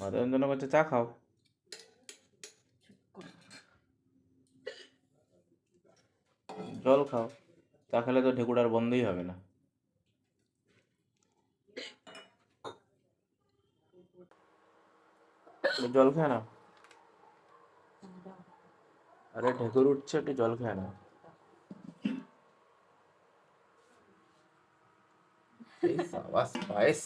মাথা যন্ত্রণা করছে, চা খাও। জল খাও, চা খেলে তো ঢেকুর আর বন্ধই হবে না। জল খেয়ে নাও। আরে ঢেকুর উঠছে, একটু জল খেয়ে নাও। এই সাবাস পায়েস।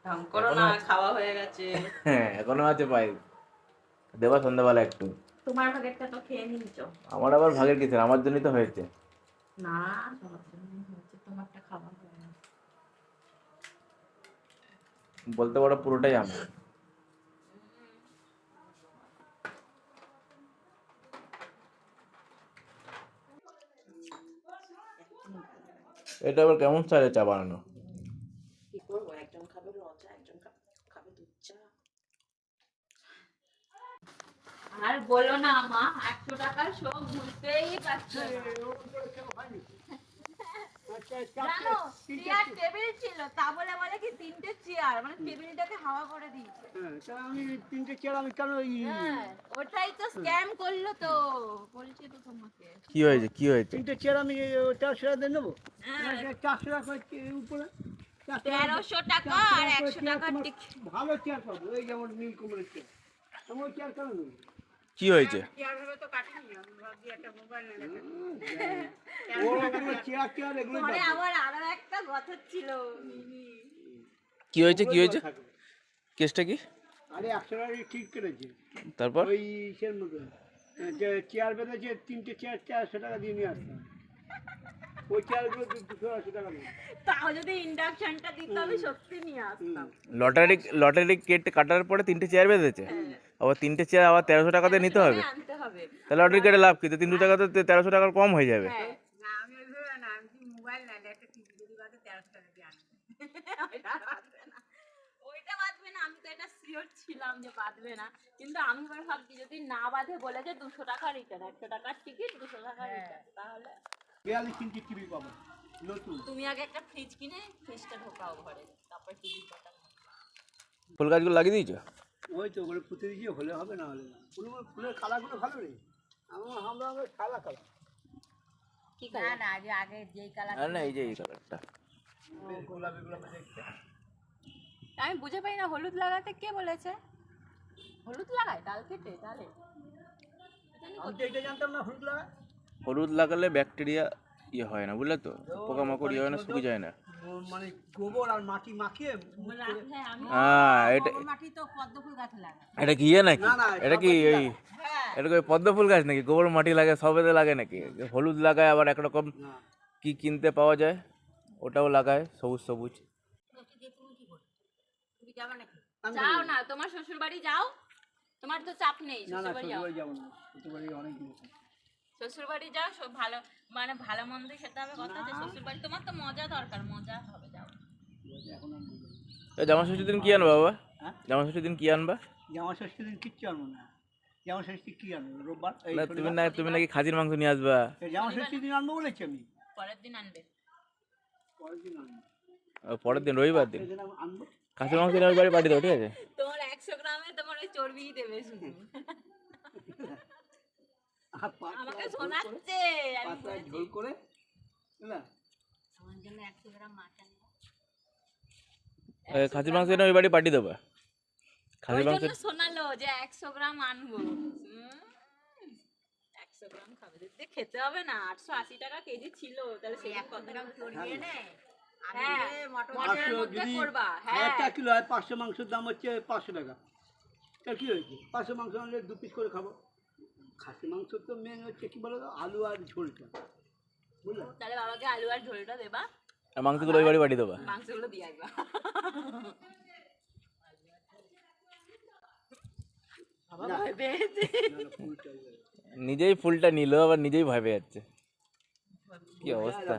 ঢং করো না, খাওয়া হয়ে গেছে। হ্যাঁ, এখনো আছে পায়েস, দেবা সন্ধ্যাবেলা একটু। তোমার ভাগেরটা তো খেয়ে নিয়েছো। আমার আবার ভাগের কিসের, আমার জন্যই তো হয়েছে। না, সবার জন্য হয়েছে, তোমারটা খাওয়া হয়ে গেছে। বলতে পারো পুরোটাই আমার। এটা আবার কেমন স্টাইলে চা বানানো? কি করবো, একজন খাবে র চা, একজন খাবে দুধ চা। আর বলো না মা, 100 টাকার সব বুঝতেই পারছো না। জানো, চেয়ার টেবিল ছিল, তা বলে বলে কি 3টে চেয়ার, মানে টেবিলটাকে হাওয়া করে দিয়েছে। হ্যাঁ, আমি 3টে চেয়ার আমি কেন হ্যাঁ, ওটাই তো স্ক্যাম করলো তো, বলছি তো তোমাকে। কি হয়েছে, কি হয়েছে? 3টে চেয়ার আমি 400 টাকা দিয়ে নেবো? হ্যাঁ, 400 টাকা উপরে 1300 টাকা আর 100 টাকার টিকিট। ভালো চেয়ার পাবো, এই যেমন নীলকমলের চেয়ার। আমার চেয়ার কেন নেবো? কি হয়েছে? চেয়ার হবে তো কাটিনি, আমি ভাবছি একটা মোবাইল নিয়ে চেয়ার এগুলো পরে আবার আরো একটা কথা ছিল। কি হয়েছে, কি হয়েছে? কেসটা কি? আরে 100 টাকা ঠিক করেছে, তারপর? ওই ইসের মতো যে চেয়ার বেঁধেছে, 3টে চেয়ার 400 টাকা দিয়ে নিয়ে আসতাম। ওই চেয়ারগুলো 280 টাকা নেই। তাও যদি ইন্ডাকশনটা দিত আমি সত্যি নিয়ে আসতাম। লটারি কেটে কাটার পরে 3টে চেয়ার বেঁধেছে, আবার 3টে চেয়ার আবার 1300 টাকা দিয়ে নিতে হবে? আনতে হবে। তাহলে লটারি কেটে লাভ কি? 300 টাকা তো 1300 টাকার কম হয়ে যাবে। হ্যাঁ, না আমি ওইভাবে না, আমি কি মোবাইল না একটা টিভি যদি বাদে 1300 টাকা দিয়ে আনবো। ওইটা বাদবে না, ওইটা বাদবে না, আমি তো এটা সিওর ছিলাম যে বাদবে না। কিন্তু আমি এবার ভাবছি যদি না বাঁধে, বলে যে 200 টাকা রিটার্ন, 100 টাকার টিকিট 200 টাকা রিটার্ন, তাহলে 42 ইঞ্চি টিভি পাবো নতুন। তুমি আগে একটা ফ্রিজ কিনে ফ্রিজটা ঢোকাও ঘরে, তারপর টিভি পাতা। ফুল গাছগুলো লাগিয়ে দিয়েছো? ওই তো ওগুলো পুঁতে দিয়েছি, হলে হবে না হলে না। ফুলের কালারগুলো ভালো রে, আমরা সাদা কালার। কি কালার? না না, আগে যেই কালার। না, এই যে এই কালারটা। গোলাপি গোলাপি দেখতে। আমি বুঝে পাই না, হলুদ লাগাতে কে বলেছে? হলুদ লাগায় ডাল কেটে, ডালে? আমি তো এটা জানতাম না, হলুদ লাগা। হলুদ লাগালে ব্যাকটেরিয়া ইয়ে হয় না, বুঝলে তো, পোকামাকড় ইয়ে হয় না, শুকিয়ে যায় না। মানে গোবর আর মাটি মাখিয়ে হ্যাঁ, এটা মাটি তো পদ্ম ফুল গাছে লাগায়। এটা কি ইয়ে নাকি? না, না, এটা কি এই এটা কি পদ্ম ফুল গাছ নাকি? গোবর মাটি লাগে, সবেতে লাগে নাকি? হলুদ লাগায়, আবার একরকম না। কি কিনতে পাওয়া যায় ওটাও লাগায়, সবুজ সবুজ। যাও না, তোমার শ্বশুর বাড়ি যাও, তোমার তো চাপ নেই। না না, শ্বশুর বাড়ি যাও, শ্বশুরবাড়ি যাবো না, শ্বশুরবাড়ি অনেক জিনিস আছে। শ্বশুর বাড়ি যাও, সব ভালো, মানে ভালো মন্দ খেতে হবে, কথা আছে। শ্বশুর বাড়ি তোমার তো মজা দরকার, মজা হবে, যাও। এখন আমি জামা ষষ্ঠীর দিন কি আনবা বাবা? হ্যাঁ? জামা ষষ্ঠীর দিন কি আনবা? জামা ষষ্ঠীর দিন কিচ্ছু আনবো না। জামা ষষ্ঠী কি আনবো? রোববার এই না, শনিবার। তুমি নাকি খাসির মাংস নিয়ে আসবা। জামা ষষ্ঠীর দিন আনবো বলেছি আমি। পরের দিন আনবে। পরের দিন আনবো। পরের দিন রবিবার দিন সেদিন আমি আনবো। খাসির মাংস নিয়ে বাড়ি পাঠিয়ে দেবো, ঠিক আছে? তোমার 100 গ্রামে তোমার ওই চর্বিই দেবে শুধু। আর আমাকে শোনাচ্ছে, আমি পাতলা ঝোল করে, বুঝলা? আমার জন্য 100 গ্রাম মাছ আনবে। খাসির মাংস নিয়ে ওই বাড়ি পাঠিয়ে দেবো। খাসির ওই মাংস জন্য শোনালো যে 100 গ্রাম আনবো। 100 গ্রাম খাবে, দেখতে খেতে হবে না, 880 টাকা কেজি ছিল, তাহলে সেই কত গ্রাম চর্বি এনে মটরের মধ্যে যদি করবা। 1000 হ্যাঁ, টাকা কিলো হয়, 500 মাংসের দাম হচ্ছে 500 টাকা। তার কি হয়েছে? 500 মাংস আনলে 2 পিস করে খাবো। খাসি মাংস তো মেন হচ্ছে কি বলো তো, আলু আর ঝোলটা, বুঝলে? তাহলে বাবাকে আলু আর ঝোলটা দেবা, আর মাংসগুলো ওই বাড়ি পাঠিয়ে দেবো। মাংসগুলো দিয়ে আসবা। বাবা ভয় পেয়েছে। না, না, ফুলটা নিজেই ফুলটা নিল, আবার নিজেই ভয় পেয়ে যাচ্ছে। কি অবস্থা!